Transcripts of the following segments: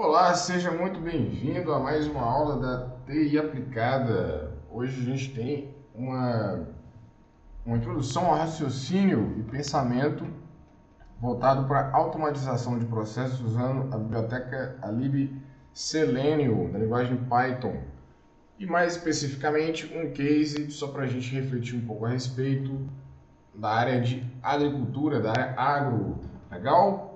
Olá, seja muito bem-vindo a mais uma aula da TI aplicada. Hoje a gente tem uma introdução ao raciocínio e pensamento voltado para a automatização de processos usando a biblioteca libselenium da linguagem Python. E mais especificamente um case só para a gente refletir um pouco a respeito da área de agricultura, da área agro. Legal?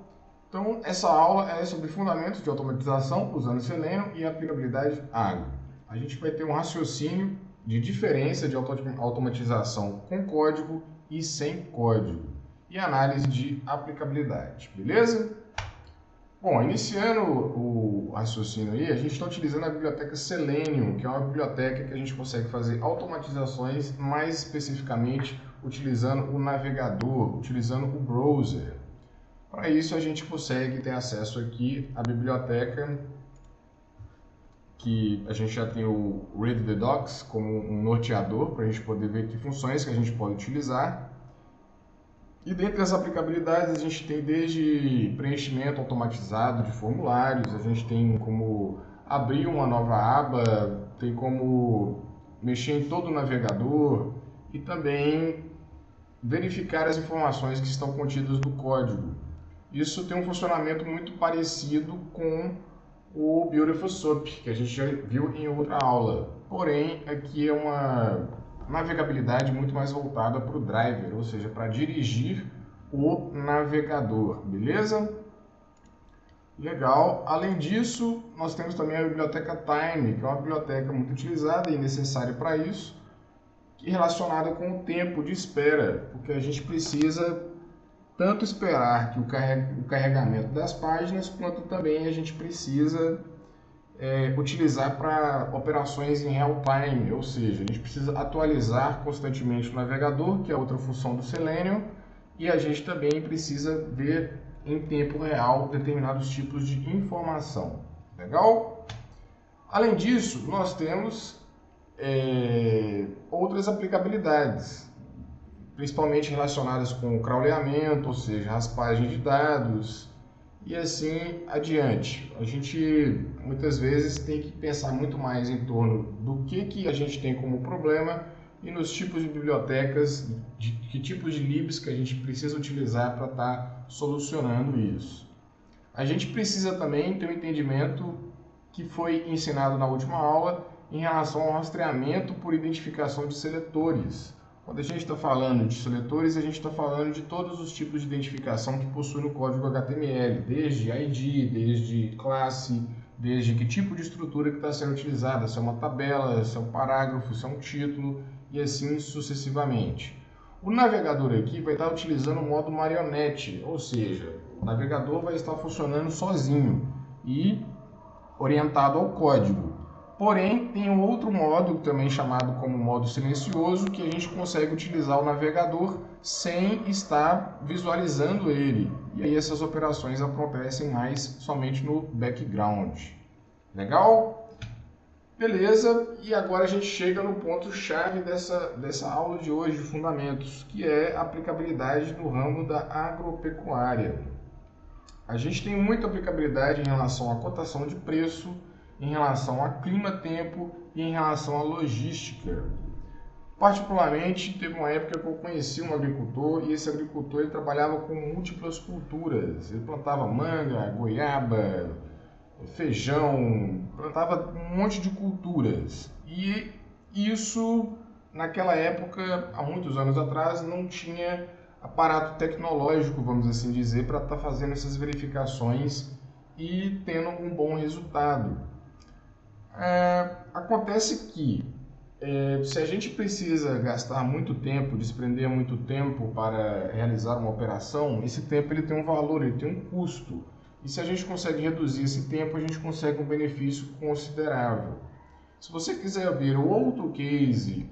Então, essa aula é sobre fundamentos de automatização usando Selenium e aplicabilidade agro. A gente vai ter um raciocínio de diferença de automatização com código e sem código e análise de aplicabilidade, beleza? Bom, iniciando o raciocínio aí, a gente está utilizando a biblioteca Selenium, que é uma biblioteca que a gente consegue fazer automatizações, mais especificamente utilizando o navegador, utilizando o browser. Para isso, a gente consegue ter acesso aqui à biblioteca, que a gente já tem o Read the Docs como um norteador, para a gente poder ver que funções que a gente pode utilizar. E dentre as aplicabilidades, a gente tem desde preenchimento automatizado de formulários, a gente tem como abrir uma nova aba, tem como mexer em todo o navegador e também verificar as informações que estão contidas no código. Isso tem um funcionamento muito parecido com o Beautiful Soup, que a gente já viu em outra aula. Porém, aqui é uma navegabilidade muito mais voltada para o driver, ou seja, para dirigir o navegador, beleza? Legal. Além disso, nós temos também a biblioteca Time, que é uma biblioteca muito utilizada e necessária para isso, e relacionada com o tempo de espera, porque a gente precisa tanto esperar que o carregamento das páginas, quanto também a gente precisa utilizar para operações em real time, ou seja, a gente precisa atualizar constantemente o navegador, que é outra função do Selenium, e a gente também precisa ver em tempo real determinados tipos de informação. Legal? Além disso, nós temos outras aplicabilidades, principalmente relacionadas com o crawleamento, ou seja, raspagem de dados e assim adiante. A gente muitas vezes tem que pensar muito mais em torno do que a gente tem como problema e nos tipos de bibliotecas, de que tipos de libs que a gente precisa utilizar para estar solucionando isso. A gente precisa também ter um entendimento que foi ensinado na última aula em relação ao rastreamento por identificação de seletores. Quando a gente está falando de seletores, a gente está falando de todos os tipos de identificação que possui no código HTML, desde ID, desde classe, desde que tipo de estrutura que está sendo utilizada, se é uma tabela, se é um parágrafo, se é um título, e assim sucessivamente. O navegador aqui vai estar utilizando o modo marionete, ou seja, o navegador vai estar funcionando sozinho e orientado ao código. Porém, tem um outro modo, também chamado como modo silencioso, que a gente consegue utilizar o navegador sem estar visualizando ele. E aí essas operações acontecem mais somente no background. Legal? Beleza, e agora a gente chega no ponto-chave dessa aula de hoje, de fundamentos, que é a aplicabilidade no ramo da agropecuária. A gente tem muita aplicabilidade em relação à cotação de preço, em relação a clima-tempo e em relação à logística. Particularmente, teve uma época que eu conheci um agricultor e esse agricultor ele trabalhava com múltiplas culturas. Ele plantava manga, goiaba, feijão, plantava um monte de culturas. E isso, naquela época, há muitos anos atrás, não tinha aparato tecnológico, vamos assim dizer, para estar fazendo essas verificações e tendo um bom resultado. Acontece que se a gente precisa gastar muito tempo, desprender muito tempo para realizar uma operação, esse tempo ele tem um valor, ele tem um custo. E se a gente consegue reduzir esse tempo, a gente consegue um benefício considerável. Se você quiser ver outro case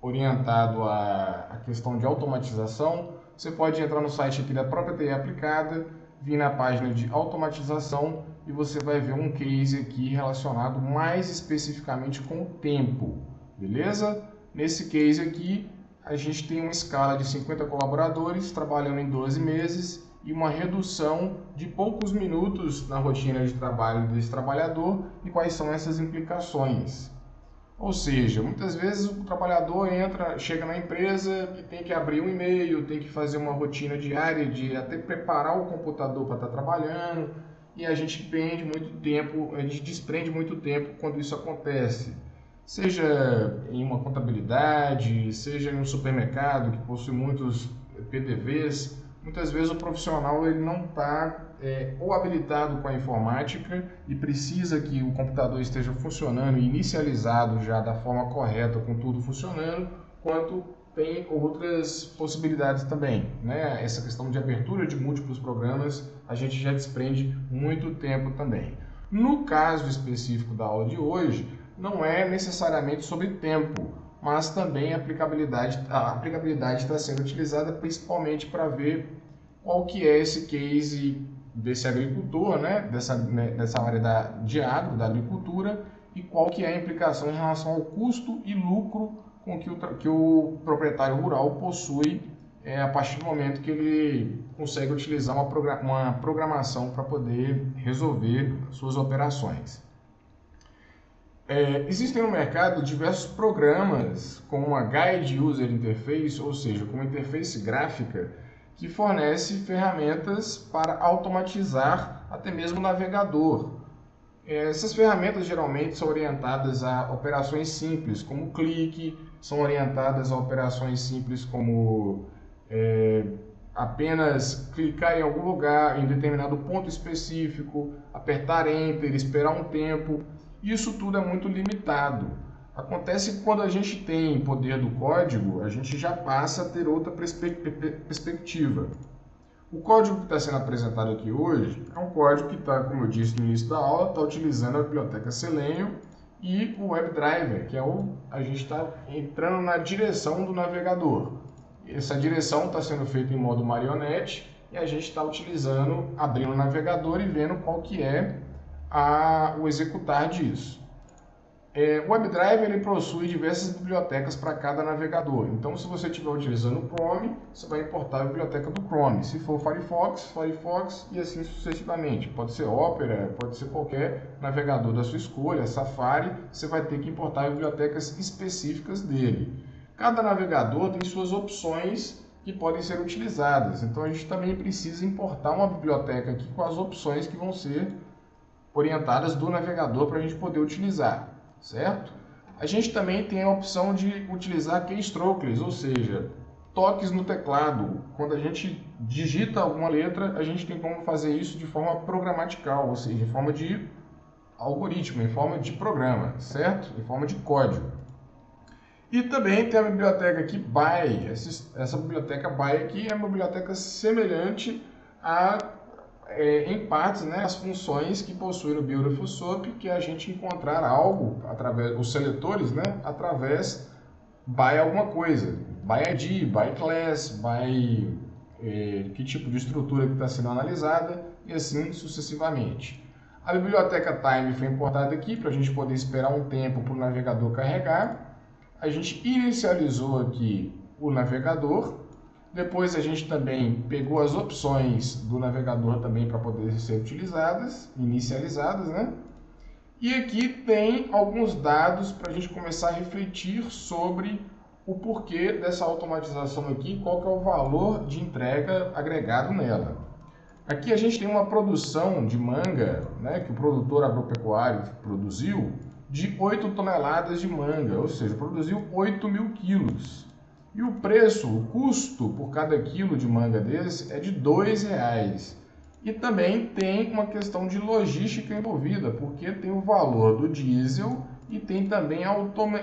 orientado à questão de automatização, você pode entrar no site aqui da própria TI Aplicada, vir na página de automatização e você vai ver um case aqui relacionado mais especificamente com o tempo, beleza? Nesse case aqui, a gente tem uma escala de 50 colaboradores trabalhando em 12 meses e uma redução de poucos minutos na rotina de trabalho desse trabalhador. E quais são essas implicações? Ou seja, muitas vezes o trabalhador chega na empresa e tem que abrir um e-mail, tem que fazer uma rotina diária de até preparar o computador para estar trabalhando, e a gente desprende muito tempo quando isso acontece. Seja em uma contabilidade, seja em um supermercado que possui muitos PDVs, muitas vezes o profissional ele não está ou habilitado com a informática e precisa que o computador esteja funcionando e inicializado já da forma correta, com tudo funcionando, quanto tem outras possibilidades também, né? Essa questão de abertura de múltiplos programas, a gente já desprende muito tempo também. No caso específico da aula de hoje, não é necessariamente sobre tempo, mas também a aplicabilidade está sendo utilizada principalmente para ver qual que é esse case desse agricultor, né? Dessa área de agro, da agricultura, e qual que é a implicação em relação ao custo e lucro com que o proprietário rural possui a partir do momento que ele consegue utilizar uma programação para poder resolver suas operações. Existem no mercado diversos programas com uma Guide User Interface, ou seja, com uma interface gráfica que fornece ferramentas para automatizar até mesmo o navegador. Essas ferramentas geralmente são orientadas a operações simples, como clique, são orientadas a operações simples como apenas clicar em algum lugar, em determinado ponto específico, apertar Enter, esperar um tempo. Isso tudo é muito limitado. Acontece que quando a gente tem poder do código, a gente já passa a ter outra perspectiva. O código que está sendo apresentado aqui hoje é um código que está, como eu disse no início da aula, está utilizando a biblioteca Selenium e o WebDriver, que a gente está entrando na direção do navegador. Essa direção está sendo feita em modo marionete e a gente está abrindo o navegador e vendo qual que é o executar disso. O WebDriver ele possui diversas bibliotecas para cada navegador. Então, se você estiver utilizando o Chrome, você vai importar a biblioteca do Chrome. Se for Firefox e assim sucessivamente. Pode ser Opera, pode ser qualquer navegador da sua escolha, Safari, você vai ter que importar bibliotecas específicas dele. Cada navegador tem suas opções que podem ser utilizadas. Então, a gente também precisa importar uma biblioteca aqui com as opções que vão ser orientadas do navegador para a gente poder utilizar. Certo? A gente também tem a opção de utilizar keystrokes, ou seja, toques no teclado. Quando a gente digita alguma letra, a gente tem como fazer isso de forma programatical, ou seja, em forma de algoritmo, em forma de programa, certo? Em forma de código. E também tem a biblioteca aqui BY. Essa biblioteca BY aqui é uma biblioteca semelhante em partes, né, as funções que possui no Beautiful Soup, que é a gente encontrar algo através os seletores, né, através by alguma coisa, by ID, by class, by que tipo de estrutura que está sendo analisada e assim sucessivamente. A biblioteca Time foi importada aqui para a gente poder esperar um tempo para o navegador carregar. A gente inicializou aqui o navegador. Depois a gente também pegou as opções do navegador também para poder ser utilizadas, inicializadas, né? E aqui tem alguns dados para a gente começar a refletir sobre o porquê dessa automatização aqui, qual que é o valor de entrega agregado nela. Aqui a gente tem uma produção de manga, né, que o produtor agropecuário produziu, de 8 toneladas de manga, ou seja, produziu 8.000 quilos. E o preço, o custo por cada quilo de manga desse é de R$ 2,00. E também tem uma questão de logística envolvida, porque tem o valor do diesel e tem também a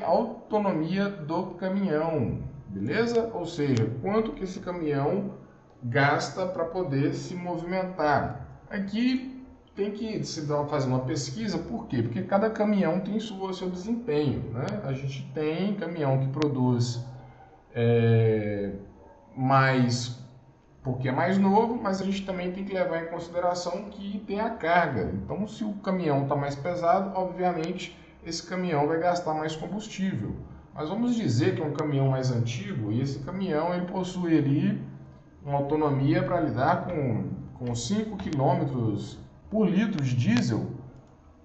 autonomia do caminhão, beleza? Ou seja, quanto que esse caminhão gasta para poder se movimentar. Aqui tem que se fazer uma pesquisa, por quê? Porque cada caminhão tem o seu desempenho, né? A gente tem caminhão que produz mais porque é mais novo, mas a gente também tem que levar em consideração que tem a carga. Então, se o caminhão está mais pesado, obviamente esse caminhão vai gastar mais combustível. mas vamos dizer que é um caminhão mais antigo e esse caminhão ele possui ali uma autonomia para lidar com 5 km por litro de diesel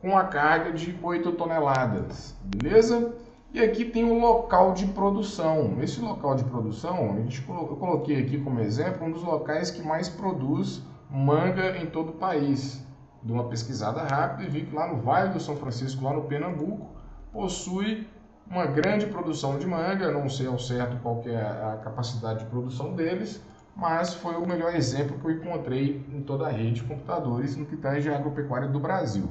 com a carga de 8 toneladas, beleza? E aqui tem o local de produção. Esse local de produção, eu coloquei aqui como exemplo um dos locais que mais produz manga em todo o país. Dei uma pesquisada rápida e vi que lá no Vale do São Francisco, lá no Pernambuco, possui uma grande produção de manga. Não sei ao certo qual que é a capacidade de produção deles, mas foi o melhor exemplo que eu encontrei em toda a rede de computadores no que tange a agropecuária do Brasil.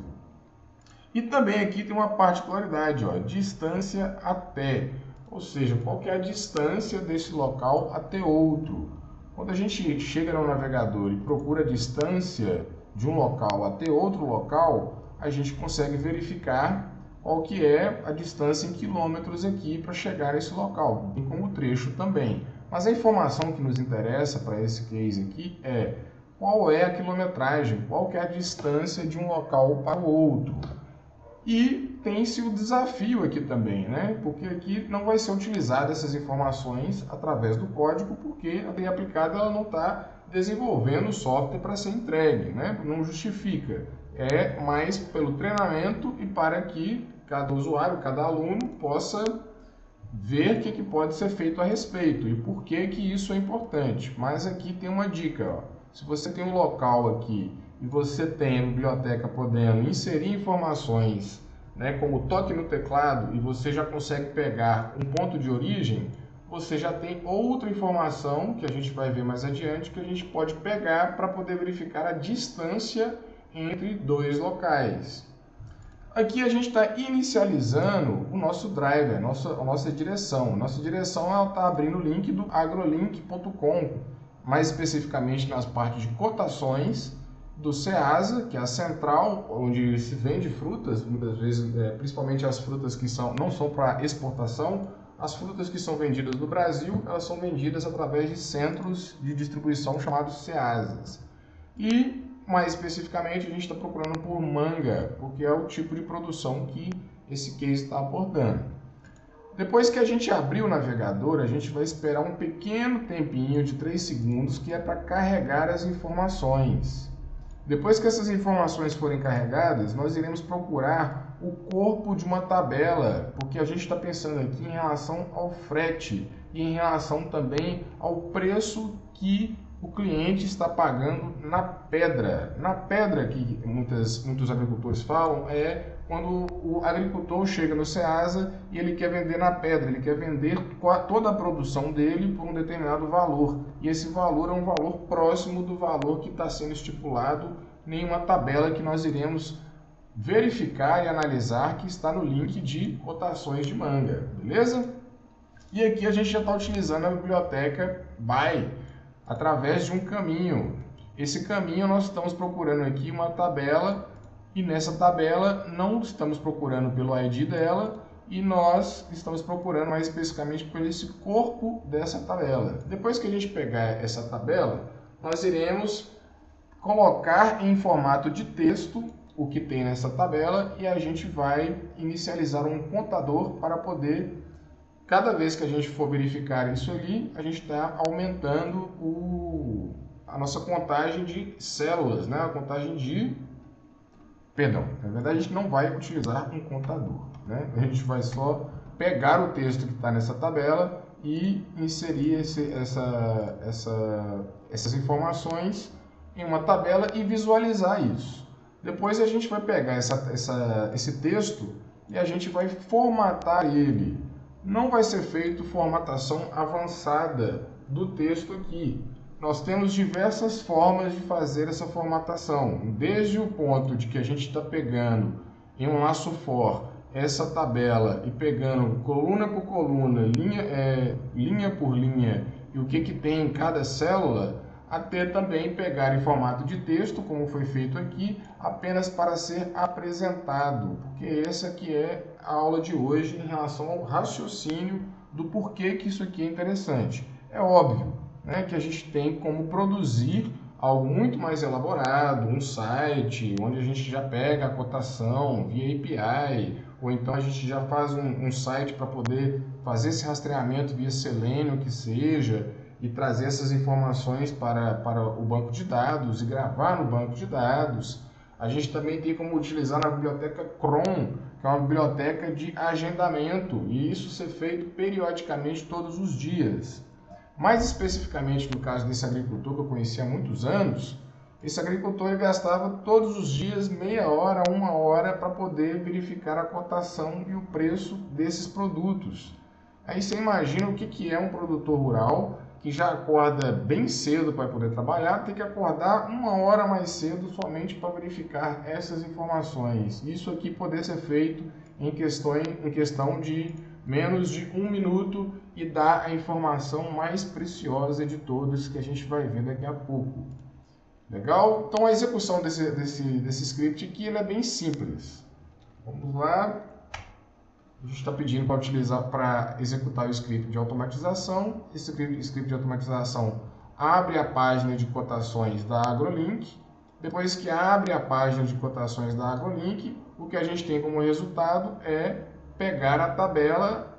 E também aqui tem uma particularidade, ó, distância até, ou seja, qual que é a distância desse local até outro. Quando a gente chega no navegador e procura a distância de um local até outro local, a gente consegue verificar qual que é a distância em quilômetros aqui para chegar nesse local, bem como o trecho também. Mas a informação que nos interessa para esse case aqui é qual é a quilometragem, qual que é a distância de um local para o outro. E tem-se o desafio aqui também, né? Porque aqui não vai ser utilizada essas informações através do código, porque a lei aplicada ela não está desenvolvendo o software para ser entregue, né? Não justifica. É mais pelo treinamento e para que cada usuário, cada aluno possa ver o que pode ser feito a respeito e por que isso é importante. Mas aqui tem uma dica, ó. Se você tem um local aqui e você tem a biblioteca podendo inserir informações, né, como toque no teclado, e você já consegue pegar um ponto de origem, você já tem outra informação que a gente vai ver mais adiante que a gente pode pegar para poder verificar a distância entre dois locais. Aqui a gente está inicializando o nosso driver, a nossa direção. Nossa direção está abrindo o link do agrolink.com, mais especificamente nas partes de cotações do Ceasa, que é a central onde se vende frutas, muitas vezes, principalmente as frutas que não são para exportação. As frutas que são vendidas no Brasil, elas são vendidas através de centros de distribuição chamados Ceasas. E mais especificamente, a gente está procurando por manga, porque é o tipo de produção que esse case está abordando. Depois que a gente abrir o navegador, a gente vai esperar um pequeno tempinho de 3 segundos, que é para carregar as informações. Depois que essas informações forem carregadas, nós iremos procurar o corpo de uma tabela, porque a gente está pensando aqui em relação ao frete e em relação também ao preço que o cliente está pagando na pedra. Na pedra, que muitos agricultores falam, é quando o agricultor chega no Ceasa e ele quer vender na pedra, ele quer vender toda a produção dele por um determinado valor. E esse valor é um valor próximo do valor que está sendo estipulado em uma tabela que nós iremos verificar e analisar, que está no link de cotações de manga, beleza? E aqui a gente já está utilizando a biblioteca BY, através de um caminho. Esse caminho nós estamos procurando aqui uma tabela, e nessa tabela não estamos procurando pelo ID dela, e nós estamos procurando mais especificamente por esse corpo dessa tabela. Depois que a gente pegar essa tabela, nós iremos colocar em formato de texto o que tem nessa tabela e a gente vai inicializar um contador para poder, cada vez que a gente for verificar isso ali, a gente está aumentando a nossa contagem de células, né? A contagem de... Perdão, na verdade a gente não vai utilizar um contador, né? A gente vai só pegar o texto que está nessa tabela e inserir essas informações em uma tabela e visualizar isso. Depois a gente vai pegar esse texto e a gente vai formatar ele. Não vai ser feito formatação avançada do texto aqui. Nós temos diversas formas de fazer essa formatação, desde o ponto de que a gente está pegando em um laço for essa tabela e pegando coluna por coluna, linha por linha, e o que tem em cada célula, até também pegar em formato de texto, como foi feito aqui, apenas para ser apresentado, porque essa aqui é a aula de hoje em relação ao raciocínio do porquê que isso aqui é interessante. É óbvio, né, que a gente tem como produzir algo muito mais elaborado, um site onde a gente já pega a cotação via API, ou então a gente já faz um site para poder fazer esse rastreamento via Selenium, que seja, e trazer essas informações para o banco de dados e gravar no banco de dados. A gente também tem como utilizar na biblioteca Cron, que é uma biblioteca de agendamento, e isso ser feito periodicamente todos os dias. Mais especificamente no caso desse agricultor que eu conheci há muitos anos, esse agricultor ele gastava todos os dias meia hora, uma hora para poder verificar a cotação e o preço desses produtos. Aí você imagina o que é um produtor rural que já acorda bem cedo para poder trabalhar, tem que acordar uma hora mais cedo somente para verificar essas informações. Isso aqui poder ser feito em questão de menos de 1 minuto e dar a informação mais preciosa de todas que a gente vai ver daqui a pouco. Legal? Então a execução desse script aqui ele é bem simples. Vamos lá. A gente está pedindo para executar o script de automatização. Esse script de automatização abre a página de cotações da AgroLink. Depois que abre a página de cotações da AgroLink, o que a gente tem como resultado é pegar a tabela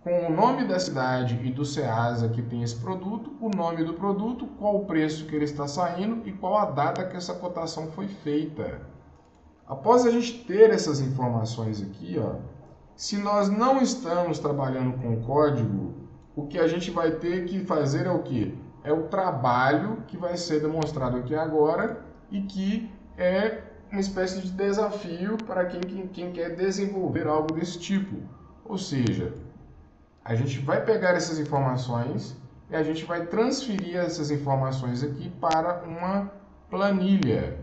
com o nome da cidade e do Ceasa que tem esse produto, o nome do produto, qual o preço que ele está saindo e qual a data que essa cotação foi feita. Após a gente ter essas informações aqui, ó, se nós não estamos trabalhando com código, o que a gente vai ter que fazer é o quê? É o trabalho que vai ser demonstrado aqui agora e que é uma espécie de desafio para quem quer desenvolver algo desse tipo. Ou seja, a gente vai pegar essas informações e a gente vai transferir essas informações aqui para uma planilha.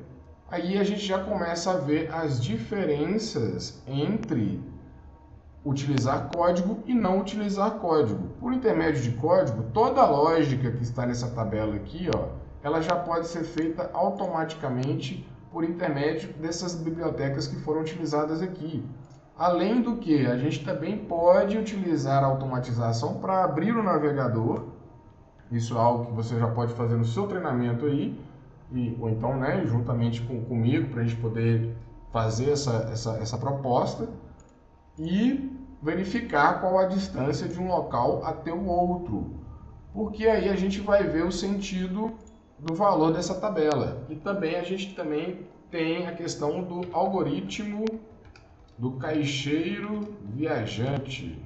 Aí a gente já começa a ver as diferenças entre utilizar código e não utilizar código. Por intermédio de código, toda a lógica que está nessa tabela aqui, ó, ela já pode ser feita automaticamente por intermédio dessas bibliotecas que foram utilizadas aqui. Além do que, a gente também pode utilizar a automatização para abrir o navegador. Isso é algo que você já pode fazer no seu treinamento aí, ou então, né, juntamente comigo, para a gente poder fazer essa proposta e verificar qual a distância de um local até o outro. Porque aí a gente vai ver o sentido do valor dessa tabela. E também a gente tem a questão do algoritmo do caixeiro viajante.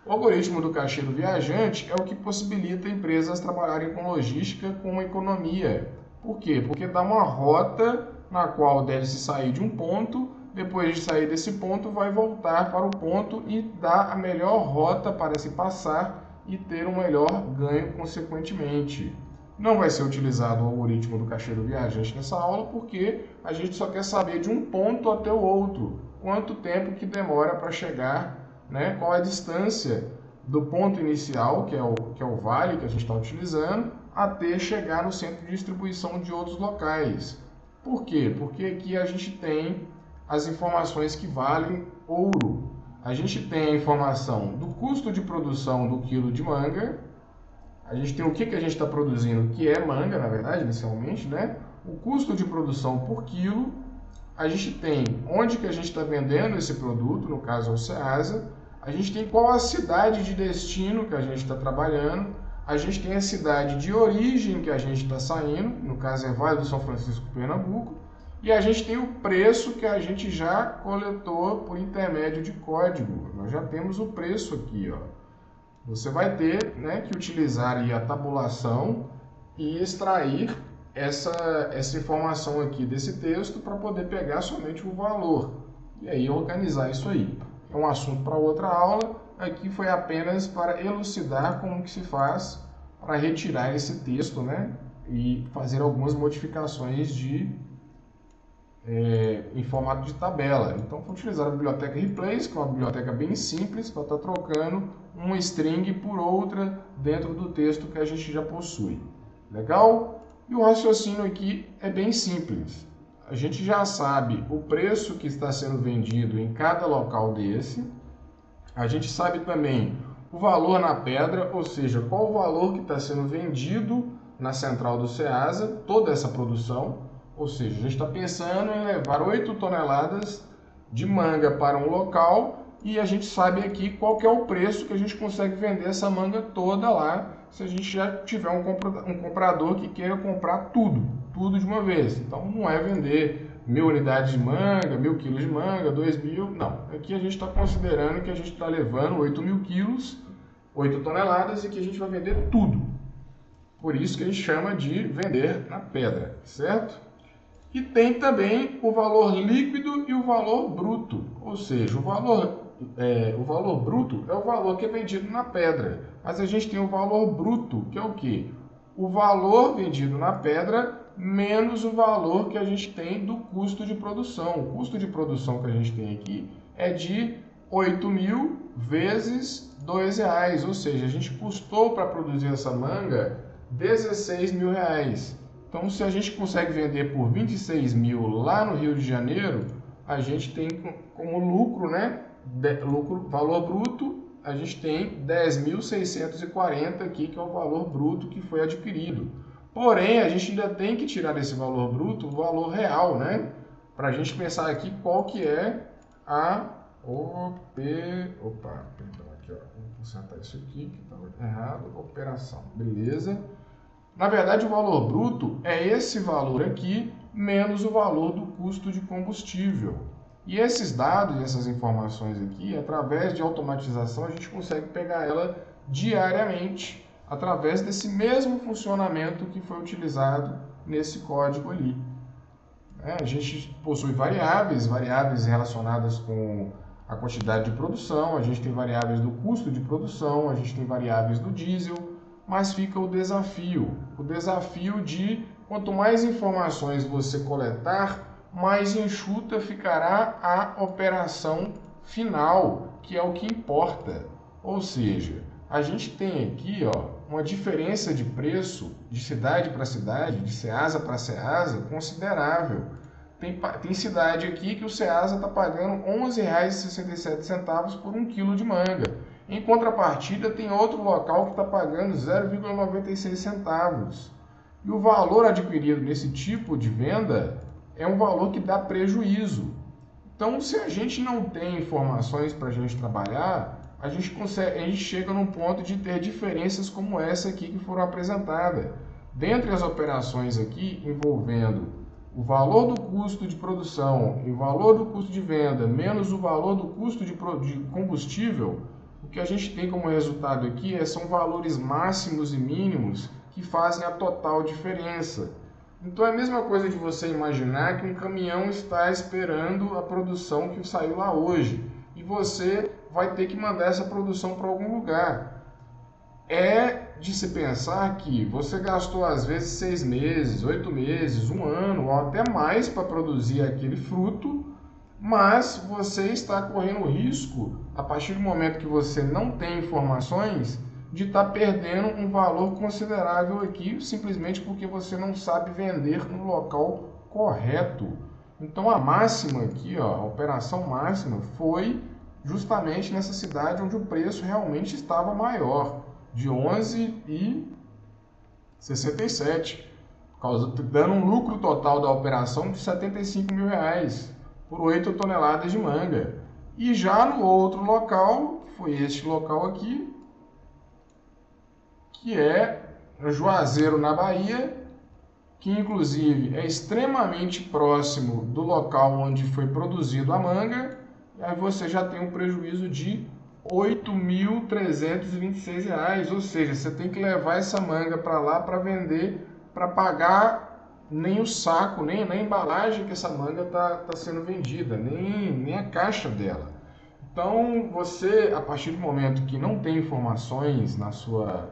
O algoritmo do caixeiro viajante é o que possibilita empresas trabalharem com logística com economia. Por quê? Porque dá uma rota na qual deve-se sair de um ponto, depois de sair desse ponto vai voltar para o ponto e dar a melhor rota para se passar e ter um melhor ganho consequentemente. Não vai ser utilizado o algoritmo do caixeiro viajante nessa aula porque a gente só quer saber de um ponto até o outro, quanto tempo que demora para chegar, né? Qual a distância do ponto inicial, que é o vale que a gente está utilizando, até chegar no centro de distribuição de outros locais. Por quê? Porque aqui a gente tem as informações que valem ouro. A gente tem a informação do custo de produção do quilo de manga. A gente tem o que a gente está produzindo, que é manga, na verdade, inicialmente, né? O custo de produção por quilo. A gente tem onde que a gente está vendendo esse produto, no caso é o Ceasa. A gente tem qual a cidade de destino que a gente está trabalhando. A gente tem a cidade de origem que a gente está saindo, no caso é Vale do São Francisco, Pernambuco. E a gente tem o preço que a gente já coletou por intermédio de código. Nós já temos o preço aqui, ó. Você vai ter, né, que utilizar aí a tabulação e extrair essa informação aqui desse texto para poder pegar somente o valor. E aí organizar isso aí. É um assunto para outra aula. Aqui foi apenas para elucidar como que se faz para retirar esse texto, né, e fazer algumas modificações em formato de tabela. Então, vou utilizar a biblioteca Replace, que é uma biblioteca bem simples, para estar trocando uma string por outra dentro do texto que a gente já possui. Legal? E o raciocínio aqui é bem simples. A gente já sabe o preço que está sendo vendido em cada local desse. A gente sabe também o valor na pedra, ou seja, qual o valor que está sendo vendido na central do Ceasa, toda essa produção. Ou seja, a gente está pensando em levar 8 toneladas de manga para um local e a gente sabe aqui qual que é o preço que a gente consegue vender essa manga toda lá, se a gente já tiver um comprador que queira comprar tudo de uma vez. Então não é vender 1.000 unidades de manga, 1.000 quilos de manga, 2.000, não. Aqui a gente está considerando que a gente está levando 8.000 quilos, 8 toneladas, e que a gente vai vender tudo. Por isso que a gente chama de vender na pedra, certo? E tem também o valor líquido e o valor bruto, ou seja, o valor bruto é o valor que é vendido na pedra, mas a gente tem o valor bruto, que é o quê? O valor vendido na pedra menos o valor que a gente tem do custo de produção. O custo de produção que a gente tem aqui é de 8.000 vezes R$2, ou seja, a gente custou para produzir essa manga R$16.000. Então, se a gente consegue vender por 26.000 lá no Rio de Janeiro, a gente tem como lucro, né? Valor bruto, a gente tem 10.640 aqui, que é o valor bruto que foi adquirido. Porém, a gente ainda tem que tirar desse valor bruto o valor real, né? Para a gente pensar aqui qual que é a perdão, aqui, ó, vou consertar isso aqui, que estava errado, operação, beleza? Na verdade, o valor bruto é esse valor aqui, menos o valor do custo de combustível. E esses dados, essas informações aqui, através de automatização, a gente consegue pegar ela diariamente, através desse mesmo funcionamento que foi utilizado nesse código ali. A gente possui variáveis relacionadas com a quantidade de produção, a gente tem variáveis do custo de produção, a gente tem variáveis do diesel, mas fica o desafio de quanto mais informações você coletar, mais enxuta ficará a operação final, que é o que importa. Ou seja, a gente tem aqui, ó, uma diferença de preço de cidade para cidade, de Ceasa para Ceasa, considerável. Tem cidade aqui que o Ceasa está pagando R$ 11,67 por 1 quilo de manga. Em contrapartida, tem outro local que está pagando 0,96 centavos. E o valor adquirido nesse tipo de venda é um valor que dá prejuízo. Então, se a gente não tem informações para a gente trabalhar, a gente chega num ponto de ter diferenças como essa aqui que foram apresentadas. Dentre as operações aqui envolvendo o valor do custo de produção e o valor do custo de venda menos o valor do custo de combustível, o que a gente tem como resultado aqui são valores máximos e mínimos que fazem a total diferença. Então é a mesma coisa de você imaginar que um caminhão está esperando a produção que saiu lá hoje e você vai ter que mandar essa produção para algum lugar. É de se pensar que você gastou às vezes 6 meses, 8 meses, 1 ano ou até mais para produzir aquele fruto, mas você está correndo o risco, a partir do momento que você não tem informações, de estar perdendo um valor considerável aqui, simplesmente porque você não sabe vender no local correto. Então a máxima aqui, ó, a operação máxima foi justamente nessa cidade onde o preço realmente estava maior, de 11,67, dando um lucro total da operação de R$ 75.000 por 8 toneladas de manga. E já no outro local, que foi este local aqui, que é Juazeiro, na Bahia, que inclusive é extremamente próximo do local onde foi produzido a manga, e aí você já tem um prejuízo de R$ 8.326, ou seja, você tem que levar essa manga para lá para vender, para pagar nem o saco, nem a embalagem que essa manga está sendo vendida, nem a caixa dela. Então, você, a partir do momento que não tem informações na sua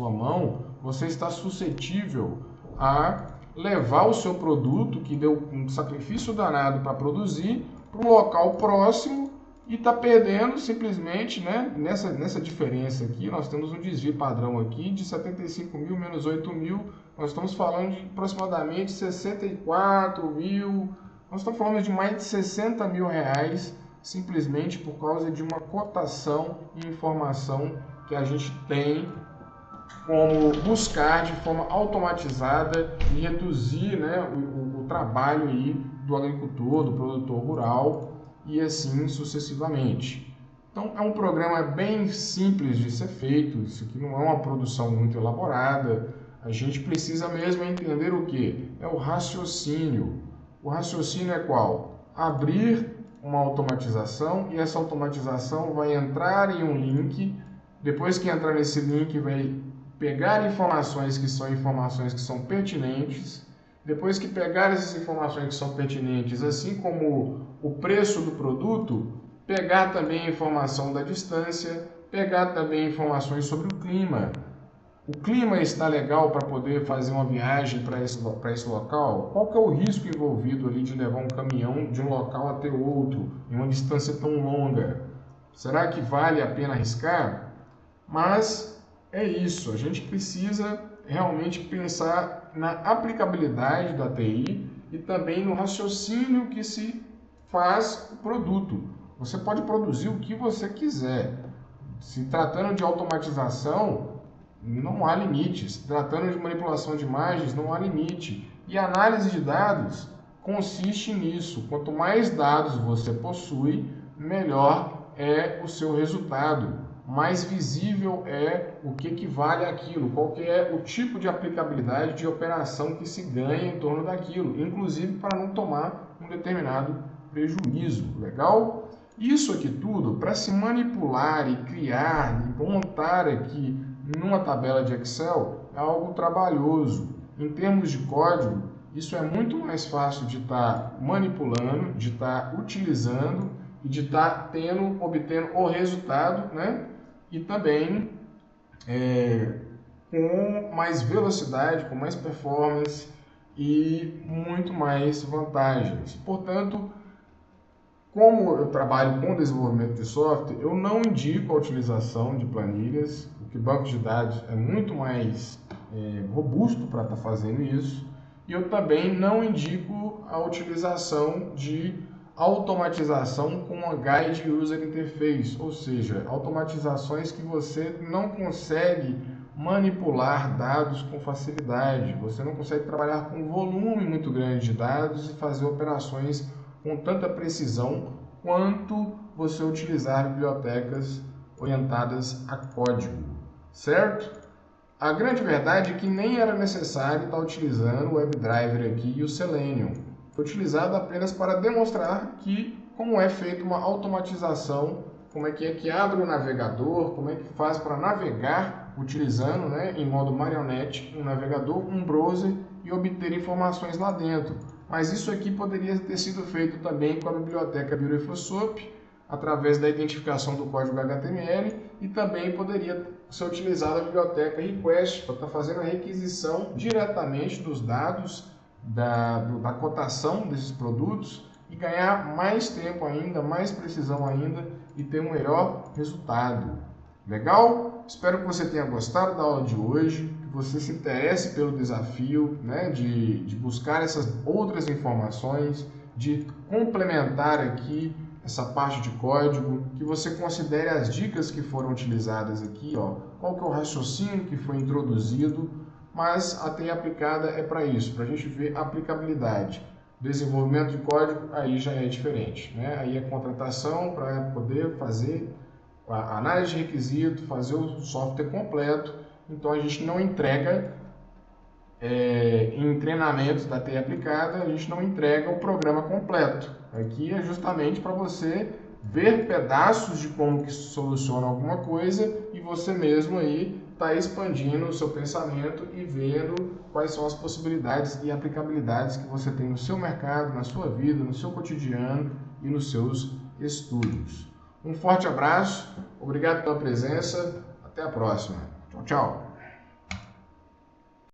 mão, você está suscetível a levar o seu produto, que deu um sacrifício danado para produzir, para um local próximo e está perdendo simplesmente, né? Nessa diferença aqui, nós temos um desvio padrão aqui de 75.000 menos 8.000, nós estamos falando de aproximadamente 64.000, nós estamos falando de mais de R$ 60.000, simplesmente por causa de uma cotação e informação que a gente tem como buscar de forma automatizada e reduzir, né, o trabalho aí do agricultor, do produtor rural e assim sucessivamente. Então, é um programa bem simples de ser feito, isso aqui não é uma produção muito elaborada. A gente precisa mesmo entender o que? É o raciocínio. O raciocínio é qual? Abrir uma automatização e essa automatização vai entrar em um link. Depois que entrar nesse link, vai pegar informações que são pertinentes. Depois que pegar essas informações que são pertinentes, assim como o preço do produto, pegar também a informação da distância, pegar também informações sobre o clima. O clima está legal para poder fazer uma viagem para esse local? Qual que é o risco envolvido ali de levar um caminhão de um local até outro, em uma distância tão longa? Será que vale a pena arriscar? Mas é isso, a gente precisa realmente pensar na aplicabilidade da TI e também no raciocínio que se faz o produto. Você pode produzir o que você quiser. Se tratando de automatização, não há limite. Se tratando de manipulação de imagens, não há limite. E a análise de dados consiste nisso. Quanto mais dados você possui, melhor é o seu resultado. Mais visível é o que vale aquilo, qual que é o tipo de aplicabilidade de operação que se ganha em torno daquilo, inclusive para não tomar um determinado prejuízo. Legal? Isso aqui tudo, para se manipular e criar e montar aqui numa tabela de Excel, é algo trabalhoso. Em termos de código, isso é muito mais fácil de estar manipulando, de estar utilizando e de estar obtendo o resultado, né? E também com mais velocidade, com mais performance e muito mais vantagens. Portanto, como eu trabalho com desenvolvimento de software, eu não indico a utilização de planilhas, porque banco de dados é muito mais robusto para estar fazendo isso. E eu também não indico a utilização de automatização com uma Guide User Interface, ou seja, automatizações que você não consegue manipular dados com facilidade, você não consegue trabalhar com um volume muito grande de dados e fazer operações com tanta precisão quanto você utilizar bibliotecas orientadas a código, certo? A grande verdade é que nem era necessário estar utilizando o WebDriver aqui e o Selenium. Foi utilizado apenas para demonstrar como é feita uma automatização, como é que abre o navegador, como é que faz para navegar utilizando, em modo marionete, um navegador, um browser e obter informações lá dentro. Mas isso aqui poderia ter sido feito também com a biblioteca Beautiful Soup, através da identificação do código HTML, e também poderia ser utilizada a biblioteca Request para estar fazendo a requisição diretamente dos dados da cotação desses produtos e ganhar mais tempo ainda, mais precisão ainda e ter um melhor resultado. Legal? Espero que você tenha gostado da aula de hoje, que você se interesse pelo desafio, de buscar essas outras informações, de complementar aqui essa parte de código, que você considere as dicas que foram utilizadas aqui, qual que é o raciocínio que foi introduzido, mas a TI aplicada é para isso, para a gente ver a aplicabilidade. Desenvolvimento de código, aí já é diferente, Aí é contratação para poder fazer a análise de requisito, fazer o software completo. Então a gente não entrega em treinamentos da TI aplicada, a gente não entrega o programa completo. Aqui é justamente para você ver pedaços de como que soluciona alguma coisa e você mesmo aí está expandindo o seu pensamento e vendo quais são as possibilidades e aplicabilidades que você tem no seu mercado, na sua vida, no seu cotidiano e nos seus estudos. Um forte abraço, obrigado pela presença, até a próxima. Tchau, tchau.